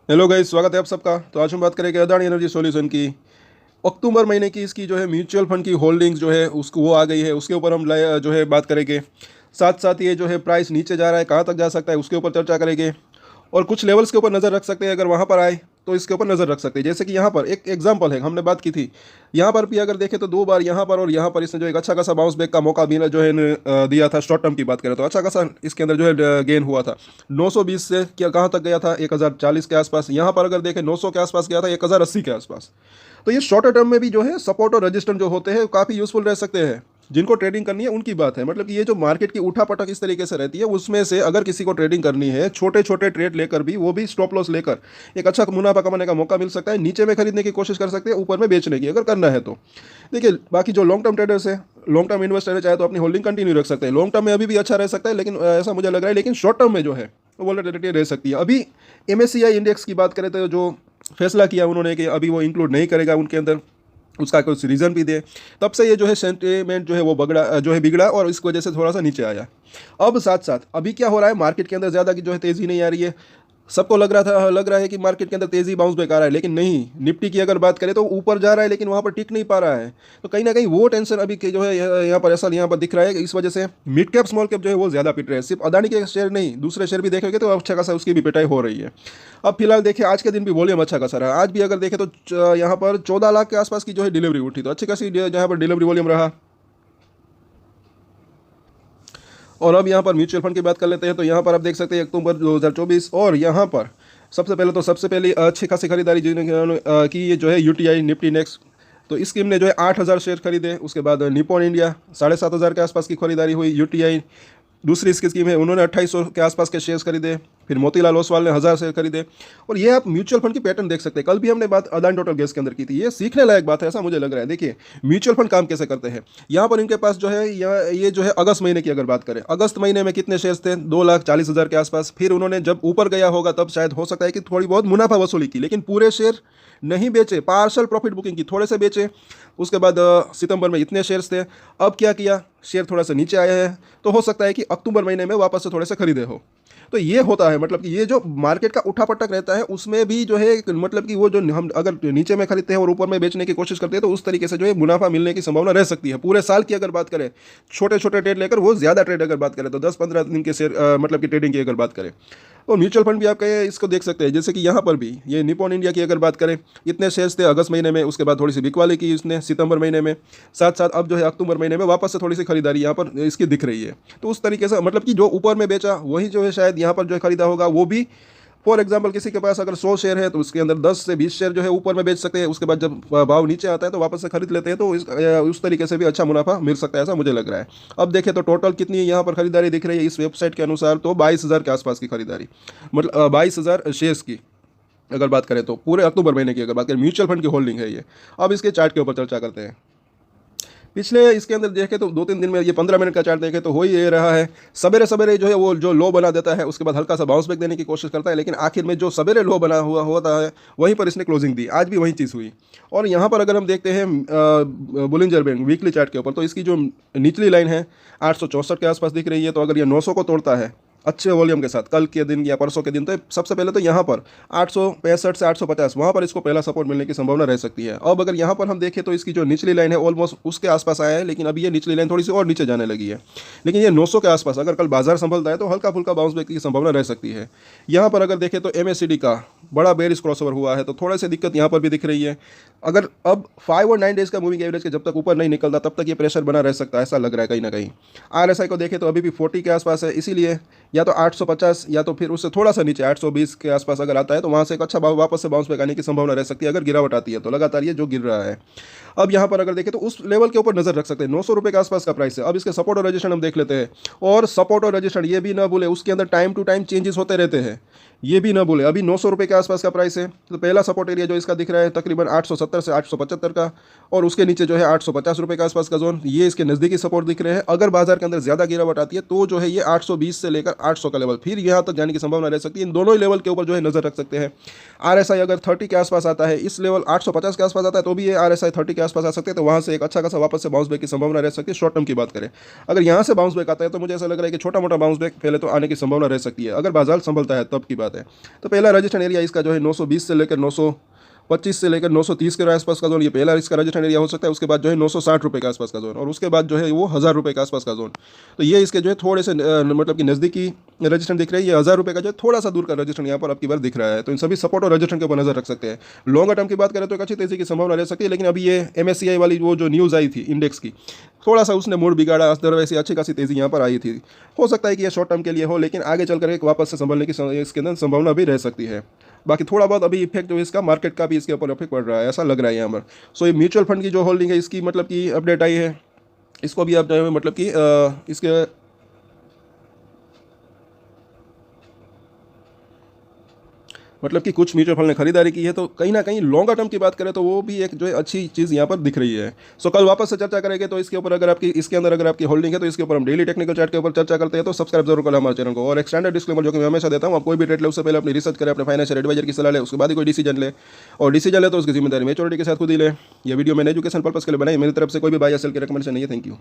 Hello guys, स्वागत है आप सबका। तो आज हम बात करेंगे अदानी एनर्जी सॉल्यूशन की। अक्टूबर महीने की इसकी जो है म्यूचुअल फंड की होल्डिंग्स जो है उसको वो आ गई है, उसके ऊपर हम जो है बात करेंगे। साथ साथ ये जो है प्राइस नीचे जा रहा है, कहाँ तक जा सकता है उसके ऊपर चर्चा करेंगे। और कुछ लेवल्स के ऊपर नज़र रख सकते हैं, अगर वहाँ पर आए तो इसके ऊपर नज़र रख सकते हैं। जैसे कि यहाँ पर एक एग्जांपल है, हमने बात की थी। यहाँ पर भी अगर देखें तो दो बार यहाँ पर और यहाँ पर इसने जो एक अच्छा खासा बाउंस बैक का मौका भी जो है दिया था। शॉर्ट टर्म की बात करें तो अच्छा खासा इसके अंदर जो है गेन हुआ था। 920 से क्या कहाँ तक गया था, 1040 के आसपास। यहाँ पर अगर देखें 900 के आसपास गया था, 1080 के आसपास। तो ये शॉर्टर टर्म में भी जो है सपोर्ट और रजिस्टेंस जो होते हैं काफ़ी यूजफुल रह सकते हैं। जिनको ट्रेडिंग करनी है उनकी बात है, मतलब कि ये जो मार्केट की उठापटक इस तरीके से रहती है, उसमें से अगर किसी को ट्रेडिंग करनी है, छोटे छोटे ट्रेड लेकर भी, वो भी स्टॉप लॉस लेकर एक अच्छा मुनाफा कमाने का मौका मिल सकता है। नीचे में खरीदने की कोशिश कर सकते हैं, ऊपर में बेचने की अगर करना है तो। देखिए, बाकी जो लॉन्ग टर्म ट्रेडर्स है, लॉन्ग टर्म इन्वेस्टर है, चाहे तो अपनी होल्डिंग कंटिन्यू रख सकते हैं। लॉन्ग टर्म में अभी भी अच्छा रह सकता है, लेकिन ऐसा मुझे लग रहा है। लेकिन शॉर्ट टर्म में जो है वोलेटिलिटी रह सकती है। अभी MSCI इंडेक्स की बात करें तो जो फैसला किया उन्होंने कि अभी वो इंक्लूड नहीं करेगा उनके अंदर, उसका कुछ रीज़न भी दे। तब से ये जो है सेंटिमेंट जो है वो बिगड़ा और इस वजह से थोड़ा सा नीचे आया। अब साथ साथ अभी क्या हो रहा है, मार्केट के अंदर ज़्यादा की जो है तेज़ी नहीं आ रही है। सबको लग रहा है कि मार्केट के अंदर तेज़ी बाउंस बैक आ रहा है, लेकिन नहीं। निफ्टी की अगर बात करें तो ऊपर जा रहा है, लेकिन वहाँ पर टिक नहीं पा रहा है। तो कहीं ना कहीं वो टेंशन अभी के जो है यहाँ पर ऐसा यहाँ पर दिख रहा है कि इस वजह से मिड कैप स्मॉल कैप जो है वो ज़्यादा पिट रहे हैं। सिर्फ अदानी के शेयर नहीं, दूसरे शेयर भी देखेंगे तो अच्छा खासा उसकी भी पिटाई हो रही है। अब फिलहाल देखिए, आज के दिन भी वॉल्यूम अच्छा खासा रहा। आज भी अगर देखें तो यहाँ पर 14 लाख के आसपास की जो है डिलीवरी उठी, तो अच्छी खासी यहाँ पर डिलीवरी वॉल्यूम रहा। और अब यहाँ पर म्यूचुअल फंड की बात कर लेते हैं। तो यहाँ पर आप देख सकते हैं अक्टूबर 2024, और यहाँ पर सबसे पहले अच्छी खासी खरीदारी जिन्होंने की, ये जो है UTI निफ्टी नेक्स्ट। तो इस स्कीम ने जो है 8,000 शेयर खरीदे। उसके बाद निपॉन इंडिया 7,500 के आसपास की खरीदारी हुई। UTI दूसरी इसकी स्कीम है, उन्होंने 2800 के आसपास के शेयर्स खरीदे। फिर मोतीलाल ओसवाल ने 1000 शेयर खरीदे। और ये आप म्यूचुअल फंड की पैटर्न देख सकते हैं। कल भी हमने बात अदानी टोटल गैस के अंदर की थी। ये सीखने लायक बात है, ऐसा मुझे लग रहा है। देखिए म्यूचुअल फंड काम कैसे करते हैं। यहाँ पर इनके पास जो है ये जो है अगस्त महीने की अगर बात करें, अगस्त महीने में कितने शेयर्स थे, 2,40,000 के आसपास। फिर उन्होंने जब ऊपर गया होगा तब शायद हो सकता है कि थोड़ी बहुत मुनाफा वसूली की, लेकिन पूरे शेयर नहीं बेचे, पार्शल प्रॉफिट बुकिंग की, थोड़े से बेचे। उसके बाद सितंबर में इतने शेयर्स थे। अब क्या किया, शेयर थोड़ा सा नीचे आया है, तो हो सकता है कि अक्टूबर महीने में वापस से थोड़े से खरीदे हो। तो ये होता है, मतलब कि ये जो मार्केट का उठापटक रहता है उसमें भी जो है मतलब कि वो जो हम अगर नीचे में खरीदते हैं और ऊपर में बेचने की कोशिश करते हैं तो उस तरीके से जो है मुनाफा मिलने की संभावना रह सकती है। पूरे साल की अगर बात करें, छोटे छोटे ट्रेड लेकर, वो ज़्यादा ट्रेड अगर बात करें तो 10-15 दिन के शेयर मतलब कि ट्रेडिंग की अगर बात करें, और म्यूचुअल फंड भी आप कहें इसको देख सकते हैं। जैसे कि यहाँ पर भी ये निपॉन इंडिया की अगर बात करें, इतने शेयर्स थे अगस्त महीने में, उसके बाद थोड़ी सी बिकवाली की इसने सितंबर महीने में। साथ साथ अब जो है अक्टूबर महीने में वापस से थोड़ी सी खरीदारी यहाँ पर इसकी दिख रही है। तो उस तरीके से मतलब कि जो ऊपर में बेचा वही जो है शायद यहाँ पर जो है खरीदा होगा, वो भी। फॉर एग्जाम्पल किसी के पास अगर 100 शेयर है तो उसके अंदर 10 से 20 शेयर जो है ऊपर में बेच सकते हैं। उसके बाद जब भाव नीचे आता है तो वापस से खरीद लेते हैं। तो उस तरीके से भी अच्छा मुनाफा मिल सकता है, ऐसा मुझे लग रहा है। अब देखें तो टोटल कितनी यहाँ पर खरीदारी दिख रही है इस वेबसाइट के अनुसार, तो 22,000 के आसपास की खरीदारी, मतलब 22,000 शेयर्स की अगर बात करें तो पूरे अक्टूबर महीने की अगर बात करें, म्यूचुअल फंड की होल्डिंग है ये। अब इसके चार्ट के ऊपर चर्चा करते हैं। पिछले इसके अंदर देखें तो 2-3 दिन में, ये 15 मिनट का चार्ट देखें तो हो ही ये रहा है। सवेरे सवेरे जो है वो जो लो बना देता है, उसके बाद हल्का सा बाउंस बैक देने की कोशिश करता है, लेकिन आखिर में जो सवेरे लो बना हुआ होता है वहीं पर इसने क्लोजिंग दी। आज भी वही चीज़ हुई। और यहाँ पर अगर हम देखते हैं बुलिंजर बैंक वीकली चार्ट के ऊपर, तो इसकी जो निचली लाइन है 864 के आसपास दिख रही है। तो अगर ये 900 को तोड़ता है अच्छे वॉल्यूम के साथ कल के दिन या परसों के दिन, तो सबसे पहले तो यहाँ पर 865 से 850 वहाँ पर इसको पहला सपोर्ट मिलने की संभावना रह सकती है। अब अगर यहाँ पर हम देखें तो इसकी जो निचली लाइन है ऑलमोस्ट उसके आसपास आया है, लेकिन अभी ये निचली लाइन थोड़ी सी और नीचे जाने लगी है। लेकिन ये 900 के आसपास अगर कल बाजार संभलता है तो हल्का फुल्का बाउंस बैक की संभावना रह सकती है। यहाँ पर अगर देखें तो MACD का बड़ा बेरिश क्रॉसओवर हुआ है, तो थोड़े से दिक्कत यहाँ पर भी दिख रही है। अगर अब 5 और 9 डेज का मूविंग एवरेज के जब तक ऊपर नहीं निकलता तब तक ये प्रेशर बना रह सकता है, ऐसा लग रहा है कहीं ना कहीं। RSI को देखें तो अभी भी 40 के आसपास है, इसीलिए या तो 850 या तो फिर उससे थोड़ा सा नीचे 820 के आसपास अगर आता है तो वहाँ से एक अच्छा वापस से बाउंस बैक आने की संभावना रह सकती है अगर गिरावट आती है तो। लगातार ये जो गिर रहा है, अब यहाँ पर अगर देखें तो उस लेवल के ऊपर नजर रख सकते हैं। 900 रुपये के आसपास का प्राइस है। अब इसके सपोर्ट और रजिस्ट्रेशन हम देख लेते हैं। और सपोर्ट और रजिस्ट्रेशन ये भी ना भूले, उसके अंदर टाइम टू टाइम चेंजेस होते रहते हैं, ये भी ना भूले। अभी 900 रुपये के आसपास का प्राइस है, तो पहला सपोर्ट एरिया जो इसका दिख रहा है तकरीबन 870 से 875 का, और उसके नीचे जो है 850 रुपये के आसपास का जोन, ये इसके नज़दीकी सपोर्ट दिख रहे हैं। अगर बाजार के अंदर ज़्यादा गिरावट आती है तो जो है ये 820 से लेकर 800 का लेवल, फिर यहाँ तक जाने की संभावना रह सकती है। इन दोनों ही लेवल के ऊपर जो है नजर रख सकते हैं। RSI अगर 30 के आसपास आता है, इस लेवल 850 के आसपास आता है तो भी ये RSI 30 के आसपास आ सकते हैं, तो वहाँ से एक अच्छा खासा वापस से बाउंस बैक की संभावना रह सकती है। शॉर्ट टर्म की बात करें, अगर यहाँ से बाउंस बैक आता है तो मुझे ऐसा लग रहा है कि छोटा मोटा बाउंस बैक पहले तो आने की संभावना रह सकती है, अगर बाजार संभलता है तब की बात बात है। तो पहला रजिस्ट्रेशन एरिया इसका जो है 920 से लेकर 925 से लेकर 930 के आसपास का जोन, ये पहला इसका रजिस्ट्रेशन एरिया हो सकता है। उसके बाद जो है 960 रुपये के आसपास का जोन, और उसके बाद जो है वो 1000 रुपये के आसपास का जोन। तो ये इसके जो है थोड़े से मतलब कि नज़दीकी रजिस्ट्रेशन दिख रही है। ये 1000 रुपये का जो है थोड़ा सा दूर का रजिस्ट्रेशन यहाँ पर आपकी बार दिख रहा है। तो इन सभी सपोर्ट और रजिस्ट्रेशन के ऊपर नजर रख सकते हैं। लॉन्गर टर्म की बात करें तो एक अच्छी तेजी की संभावना रह सकती है, लेकिन अभी ये MSCI वाली वो जो न्यूज़ आई थी इंडेक्स की, थोड़ा सा उसने मूड बिगाड़ा। अदरवाइज अच्छी खासी तेजी यहाँ पर आई थी। हो सकता है कि ये शॉर्ट टर्म के लिए हो, लेकिन आगे चल कर एक वापस से संभलने की इसके अंदर संभावना भी रह सकती है। बाकी थोड़ा बहुत अभी इफेक्ट जो है इसका मार्केट का भी इसके ऊपर इफेक्ट पड़ रहा है, ऐसा लग रहा है यहाँ पर। सो ये म्यूचुअल फंड की जो होल्डिंग है इसकी मतलब कि अपडेट आई है, इसको भी आप मतलब कि इसके मतलब कि कुछ म्यूचुअल फंड ने खरीदारी की है। तो कहीं ना कहीं लॉन्गर टर्म की बात करें तो वो भी एक जो है अच्छी चीज़ यहाँ पर दिख रही है। सो कल वापस से चर्चा करेंगे। तो इसके ऊपर अगर आपकी इसके अंदर अगर आपकी होल्डिंग है तो इसके ऊपर हम डेली टेक्निकल चार्ट के ऊपर चर्चा करते हैं। तो सब्सक्राइब जरूर करें हमारे चैनल को। और एक स्टैंडर्ड डिस्क्लेमर जो कि मैं हमेशा देता हूँ, आप कोई भी ट्रेड ले उससे पहले अपनी रिसर्च करें, अपने फाइनेंशियल एडवाइजर की सलाह ले, उसके बाद ही कोई डिसीजन ले। और डिसीजन ले तो उसकी जिम्मेदारी मैच्योरिटी के साथ खुद ही ले। ये वीडियो मैंने एजुकेशन पर्पस के लिए बनाई, मेरी तरफ से कोई भी बाय या सेल की रिकमेंडेशन नहीं है। Thank you.